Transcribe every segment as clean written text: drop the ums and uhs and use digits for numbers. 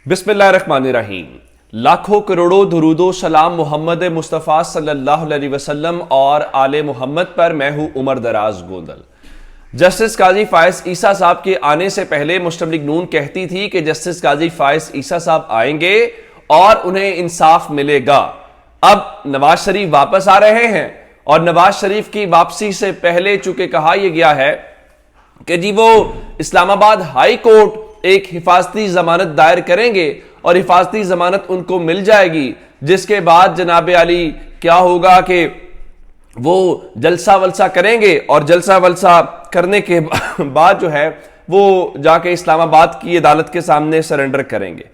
बिस्मिल्लाहिर्रहमानिर्रहीम। लाखों करोड़ों दुरूदो सलाम मोहम्मद मुस्तफ़ा सल्लल्लाहु अलैहि वसल्लम और आले मोहम्मद पर। मैं हूं उमर दराज गोंदल। जस्टिस काजी फायज ईसा साहब के आने से पहले मुस्लिम लीग नून कहती थी कि जस्टिस काजी फायज ईसा साहब आएंगे और उन्हें इंसाफ मिलेगा। अब नवाज शरीफ वापस आ रहे हैं और नवाज शरीफ की वापसी से पहले चूंकि कहा यह गया है कि जी वो इस्लामाबाद हाई कोर्ट एक हिफाजती जमानत दायर करेंगे और हिफाजती जमानत उनको मिल जाएगी, जिसके बाद जनाब अली क्या होगा कि वो जलसा वलसा करेंगे और जलसा वलसा करने के बाद जो है वो जाके इस्लामाबाद की अदालत के सामने सरेंडर करेंगे।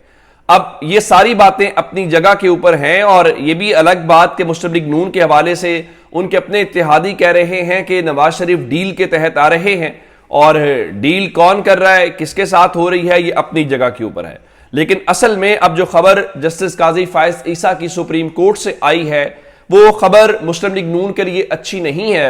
अब ये सारी बातें अपनी जगह के ऊपर हैं और ये भी अलग बात कि मुस्लिम लीग नून के हवाले से उनके अपने इत्तेहादी कह रहे हैं कि नवाज शरीफ डील के तहत आ रहे हैं, और डील कौन कर रहा है, किसके साथ हो रही है, ये अपनी जगह के ऊपर है। लेकिन असल में अब जो खबर जस्टिस काजी फायज ईसा की सुप्रीम कोर्ट से आई है वो खबर मुस्लिम लीग नून के लिए अच्छी नहीं है।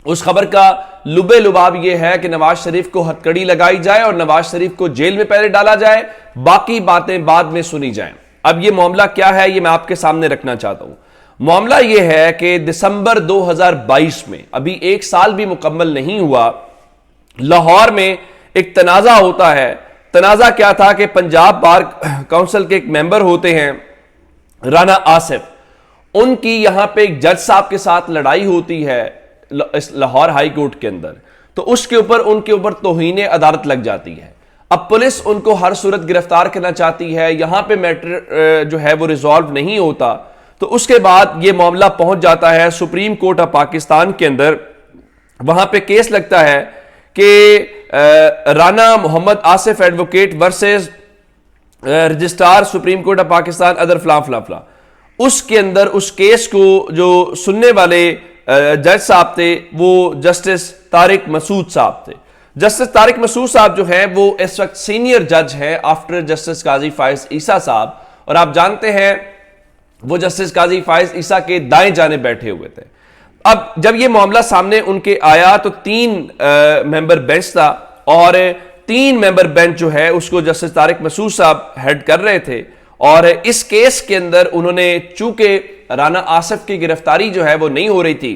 उस खबर का लुबे लुबाब यह है कि नवाज शरीफ को हथकड़ी लगाई जाए और नवाज शरीफ को जेल में पहले डाला जाए, बाकी बातें बाद में सुनी जाएं। अब यह मामला क्या है ये मैं आपके सामने रखना चाहता हूं। मामला यह है कि दिसंबर 2022 में, अभी एक साल भी मुकम्मल नहीं हुआ, लाहौर में एक तनाजा होता है। तनाजा क्या था कि पंजाब बार काउंसिल के एक मेंबर होते हैं राना आसिफ, उनकी यहां पे एक जज साहब के साथ लड़ाई होती है लाहौर हाई कोर्ट के अंदर, तो उसके ऊपर उनके ऊपर तौहीन अदालत लग जाती है। अब पुलिस उनको हर सूरत गिरफ्तार करना चाहती है, यहां पे मैटर जो है वो रिजॉल्व नहीं होता। तो उसके बाद ये मामला पहुंच जाता है सुप्रीम कोर्ट ऑफ पाकिस्तान के अंदर। वहां पे केस लगता है कि Rana Mohammad Asif advocate versus registrar supreme court of Pakistan other फला फला फला। उसके अंदर उस केस को जो सुनने वाले जज साहब थे वो जस्टिस तारिक मसूद साहब थे। जस्टिस तारिक मसूद साहब जो है वो इस वक्त सीनियर जज हैं आफ्टर जस्टिस काजी फायज ईसा साहब, और आप जानते हैं वो जस्टिस काजी फायज ईसा के दाएं जाने बैठे हुए थे। अब जब ये मामला सामने उनके आया तो 3 मेंबर बेंच था और 3 मेंबर बेंच जो है उसको जस्टिस तारिक मसूद साहब हेड कर रहे थे। और इस केस के अंदर उन्होंने, चूंकि राना आसिफ की गिरफ्तारी जो है वो नहीं हो रही थी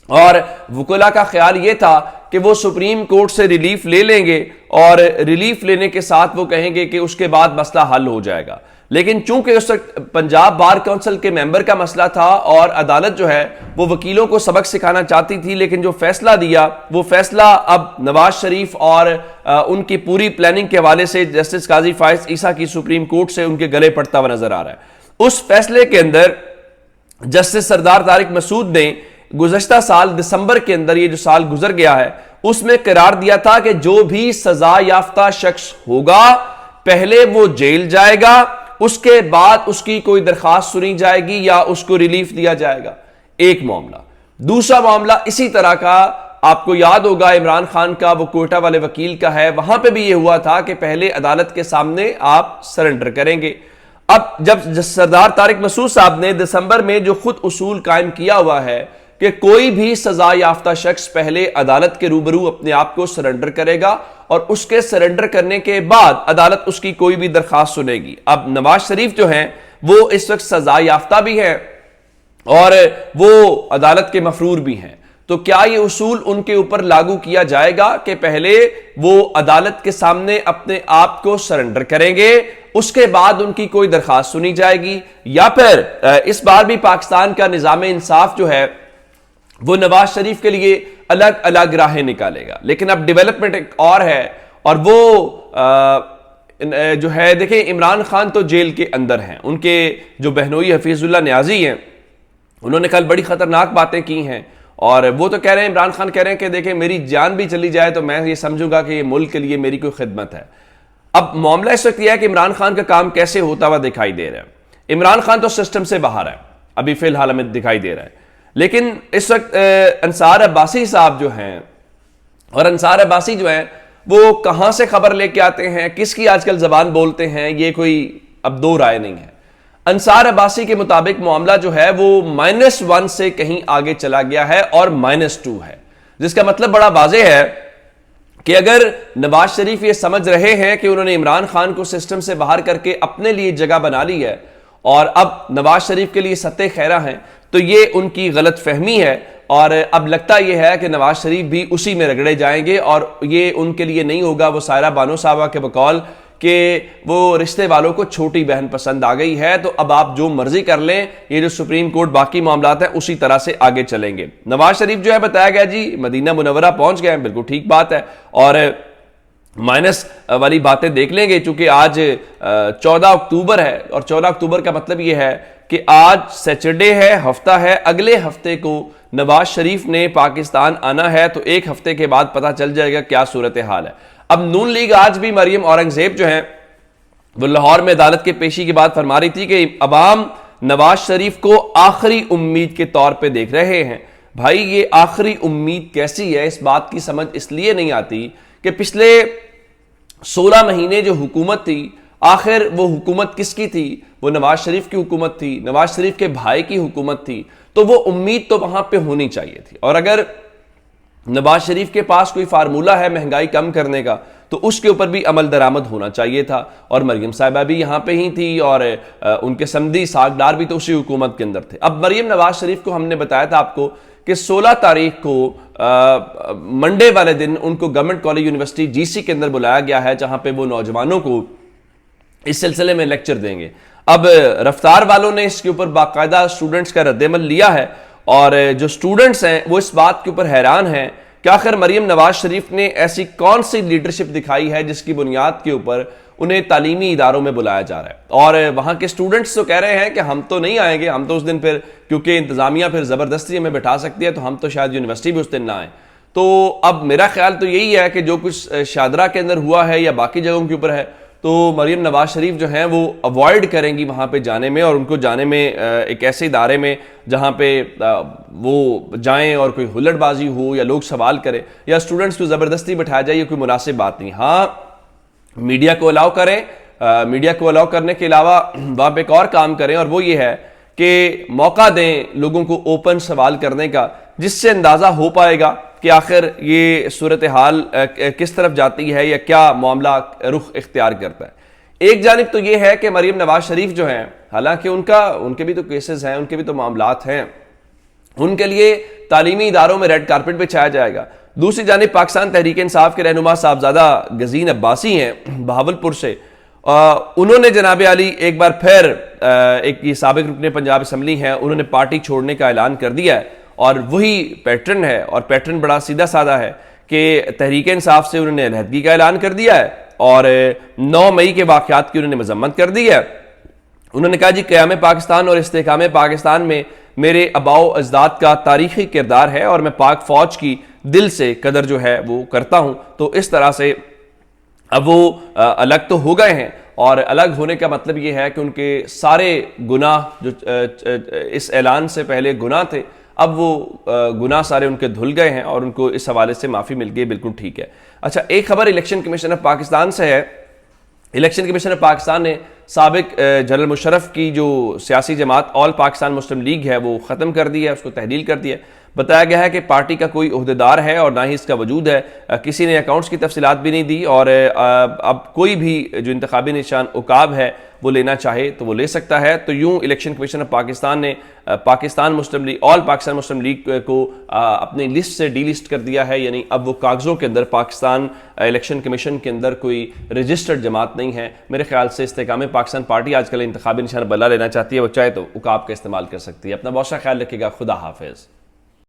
और वकुला का ख्याल ये था कि वो सुप्रीम कोर्ट से रिलीफ ले लेंगे और रिलीफ लेने के साथ वो कहेंगे कि उसके बाद मसला हल हो जाएगा, लेकिन चूंकि उस वक्त पंजाब बार काउंसिल के मेंबर का मसला था और अदालत जो है वो वकीलों को सबक सिखाना चाहती थी, लेकिन जो फैसला दिया वो फैसला अब नवाज शरीफ और उनकी पूरी प्लानिंग के हवाले से जस्टिस काजी फायज ईसा की सुप्रीम कोर्ट से उनके गले पड़ता हुआ नजर आ रहा है। उस फैसले के अंदर जस्टिस सरदार तारिक मसूद ने गुज़श्ता साल दिसंबर के अंदर, ये जो साल गुजर गया है, उसमें करार दिया था कि जो भी सजा याफ्ता शख्स होगा पहले वो जेल जाएगा, उसके बाद उसकी कोई दरखास्त सुनी जाएगी या उसको रिलीफ दिया जाएगा। एक मामला। दूसरा मामला इसी तरह का आपको याद होगा इमरान खान का, वो कोयटा वाले वकील का है, वहां पे भी ये हुआ था कि पहले अदालत के सामने आप सरेंडर करेंगे। अब जब सरदार तारिक मसूद साहब ने दिसंबर में जो खुद उसूल कायम किया हुआ है कि कोई भी सजा याफ्ता शख्स पहले अदालत के रूबरू अपने आप को सरेंडर करेगा और उसके सरेंडर करने के बाद अदालत उसकी कोई भी दरखास्त सुनेगी। अब नवाज शरीफ जो हैं वो इस वक्त सजा याफ्ता भी हैं और वो अदालत के मफरूर भी हैं, तो क्या ये उसूल उनके ऊपर लागू किया जाएगा कि पहले वो अदालत के सामने अपने आप को सरेंडर करेंगे, उसके बाद उनकी कोई दरखास्त सुनी जाएगी, या फिर इस बार भी पाकिस्तान का निजाम इंसाफ जो है वो नवाज शरीफ के लिए अलग अलग राहें निकालेगा। लेकिन अब डेवलपमेंट एक और है, और वो जो है देखें, इमरान खान तो जेल के अंदर हैं, उनके जो बहनोई हफीजुल्लाह न्याजी हैं उन्होंने कल बड़ी खतरनाक बातें की हैं और वो तो कह रहे हैं, इमरान खान कह रहे हैं कि देखें मेरी जान भी चली जाए तो मैं ये समझूंगा कि ये मुल्क के लिए मेरी कोई खिदमत है। अब मामला इस वक्त यह है कि इमरान खान का काम कैसे होता हुआ दिखाई दे रहा है। इमरान खान तो सिस्टम से बाहर है, अभी फिलहाल हमें दिखाई दे रहा है, लेकिन इस वक्त अंसार अब्बासी साहब जो हैं, और अंसार अब्बासी जो हैं वो कहां से खबर लेके आते हैं, किसकी आजकल जबान बोलते हैं, ये कोई अब दो राय नहीं है। अंसार अब्बासी के मुताबिक मामला जो है वो -1 से कहीं आगे चला गया है और -2 है, जिसका मतलब बड़ा वाज़ेह है کہ اگر نواز شریف یہ سمجھ رہے ہیں کہ انہوں نے عمران خان کو سسٹم سے باہر کر کے اپنے لیے جگہ بنا لی ہے اور اب نواز شریف کے لیے ستے خیرہ ہیں، تو یہ ان کی غلط فہمی ہے، اور اب لگتا یہ ہے کہ نواز شریف بھی اسی میں رگڑے جائیں گے، اور یہ ان کے لیے نہیں ہوگا وہ سائرہ بانو صاحبہ کے بقول کہ وہ رشتے والوں کو چھوٹی بہن پسند آ گئی ہے، تو اب آپ جو مرضی کر لیں، یہ جو سپریم کورٹ باقی معاملات ہیں اسی طرح سے آگے چلیں گے۔ نواز شریف جو ہے بتایا گیا جی مدینہ منورہ پہنچ گئے ہیں، بالکل ٹھیک بات ہے، اور مائنس والی باتیں دیکھ لیں گے چونکہ آج 14 اکتوبر ہے، اور 14 اکتوبر کا مطلب یہ ہے کہ آج سیچرڈے ہے، ہفتہ ہے، اگلے ہفتے کو نواز شریف نے پاکستان آنا ہے، تو ایک ہفتے کے بعد پتہ چل جائے گا کیا صورتحال ہے۔ اب نون لیگ آج بھی مریم اورنگزیب جو ہیں وہ لاہور میں عدالت کے پیشی کے بعد فرما رہی تھی کہ عوام نواز شریف کو آخری امید کے طور پہ دیکھ رہے ہیں۔ بھائی یہ آخری امید کیسی ہے، اس بات کی سمجھ اس لیے نہیں آتی کہ پچھلے 16 مہینے جو حکومت تھی، آخر وہ حکومت کس کی تھی؟ وہ نواز شریف کی حکومت تھی، نواز شریف کے بھائی کی حکومت تھی، تو وہ امید تو وہاں پہ ہونی چاہیے تھی۔ اور اگر نواز شریف کے پاس کوئی فارمولہ ہے مہنگائی کم کرنے کا تو اس کے اوپر بھی عمل درآمد ہونا چاہیے تھا، اور مریم صاحبہ بھی یہاں پہ ہی تھی، اور ان کے سمدھی ساگدار بھی تو اسی حکومت کے اندر تھے۔ اب مریم نواز شریف کو ہم نے بتایا تھا آپ کو کہ 16 تاریخ کو منڈے والے دن ان کو گورنمنٹ کالج یونیورسٹی جی سی کے اندر بلایا گیا ہے، جہاں پہ وہ نوجوانوں کو اس سلسلے میں لیکچر دیں گے۔ اب رفتار والوں نے اس کے اوپر باقاعدہ سٹوڈنٹس کا رد عمل لیا ہے، اور جو سٹوڈنٹس ہیں وہ اس بات کے اوپر حیران ہیں کہ آخر مریم نواز شریف نے ایسی کون سی لیڈرشپ دکھائی ہے جس کی بنیاد کے اوپر انہیں تعلیمی اداروں میں بلایا جا رہا ہے۔ اور وہاں کے سٹوڈنٹس تو کہہ رہے ہیں کہ ہم تو نہیں آئیں گے، ہم تو اس دن پھر کیونکہ انتظامیہ پھر زبردستی ہمیں بٹھا سکتی ہے تو ہم تو شاید یونیورسٹی بھی اس دن نہ آئیں۔ تو اب میرا خیال تو یہی ہے کہ جو کچھ شاہدرہ کے اندر ہوا ہے یا باقی جگہوں کے اوپر ہے، تو مریم نواز شریف جو ہیں وہ اوائڈ کریں گی وہاں پہ جانے میں، اور ان کو جانے میں ایک ایسے ادارے میں جہاں پہ وہ جائیں اور کوئی ہلڑ بازی ہو یا لوگ سوال کرے یا اسٹوڈنٹس کو زبردستی بٹھایا جائے، یہ کوئی مناسب بات نہیں۔ ہاں میڈیا کو الاؤ کریں، میڈیا کو الاؤ کرنے کے علاوہ وہاں پہ ایک اور کام کریں، اور وہ یہ ہے کہ موقع دیں لوگوں کو اوپن سوال کرنے کا، جس سے اندازہ ہو پائے گا کہ آخر یہ صورتحال کس طرف جاتی ہے یا کیا معاملہ رخ اختیار کرتا ہے۔ ایک جانب تو یہ ہے کہ مریم نواز شریف جو ہیں، حالانکہ ان کے بھی تو کیسز ہیں، ان کے بھی تو معاملات ہیں، ان کے لیے تعلیمی اداروں میں ریڈ کارپٹ بچھایا جائے گا۔ دوسری جانب پاکستان تحریک انصاف کے رہنما صاحبزادہ گزین عباسی ہیں بہاولپور سے، انہوں نے جناب علی ایک بار پھر ایک یہ سابق رکن پنجاب اسمبلی ہیں، انہوں نے پارٹی چھوڑنے کا اعلان کر دیا ہے، اور وہی پیٹرن ہے، اور پیٹرن بڑا سیدھا سادہ ہے کہ تحریک انصاف سے انہوں نے علیحدگی کا اعلان کر دیا ہے، اور 9 مئی کے واقعات کی انہوں نے مذمت کر دی ہے۔ انہوں نے کہا جی قیام پاکستان اور استحکام پاکستان میں میرے آباء و اجداد کا تاریخی کردار ہے، اور میں پاک فوج کی دل سے قدر جو ہے وہ کرتا ہوں۔ تو اس طرح سے اب وہ الگ تو ہو گئے ہیں، اور الگ ہونے کا مطلب یہ ہے کہ ان کے سارے گناہ جو اس اعلان سے پہلے گناہ تھے، اب وہ گناہ سارے ان کے دھل گئے ہیں، اور ان کو اس حوالے سے معافی مل گئی، بالکل ٹھیک ہے۔ اچھا ایک خبر الیکشن کمیشن آف پاکستان سے ہے۔ الیکشن کمیشن آف پاکستان نے سابق جنرل مشرف کی جو سیاسی جماعت آل پاکستان مسلم لیگ ہے وہ ختم کر دی ہے، اس کو تحلیل کر دی ہے۔ بتایا گیا ہے کہ پارٹی کا کوئی عہدیدار ہے اور نہ ہی اس کا وجود ہے، کسی نے اکاؤنٹس کی تفصیلات بھی نہیں دی، اور اب کوئی بھی جو انتخابی نشان عقاب ہے وہ لینا چاہے تو وہ لے سکتا ہے۔ تو یوں الیکشن کمیشن آف پاکستان نے پاکستان مسلم لیگ آل پاکستان مسلم لیگ کو اپنی لسٹ سے ڈی لسٹ کر دیا ہے، یعنی اب وہ کاغذوں کے اندر پاکستان الیکشن کمیشن کے اندر کوئی رجسٹرڈ جماعت نہیں ہے۔ میرے خیال سے استحکام پاکستان پارٹی آج کل انتخابی نشان بلا لینا چاہتی ہے، وہ چاہے تو عقاب کا استعمال کر سکتی ہے۔ اپنا بہت سا خیال رکھیے گا، خدا حافظ۔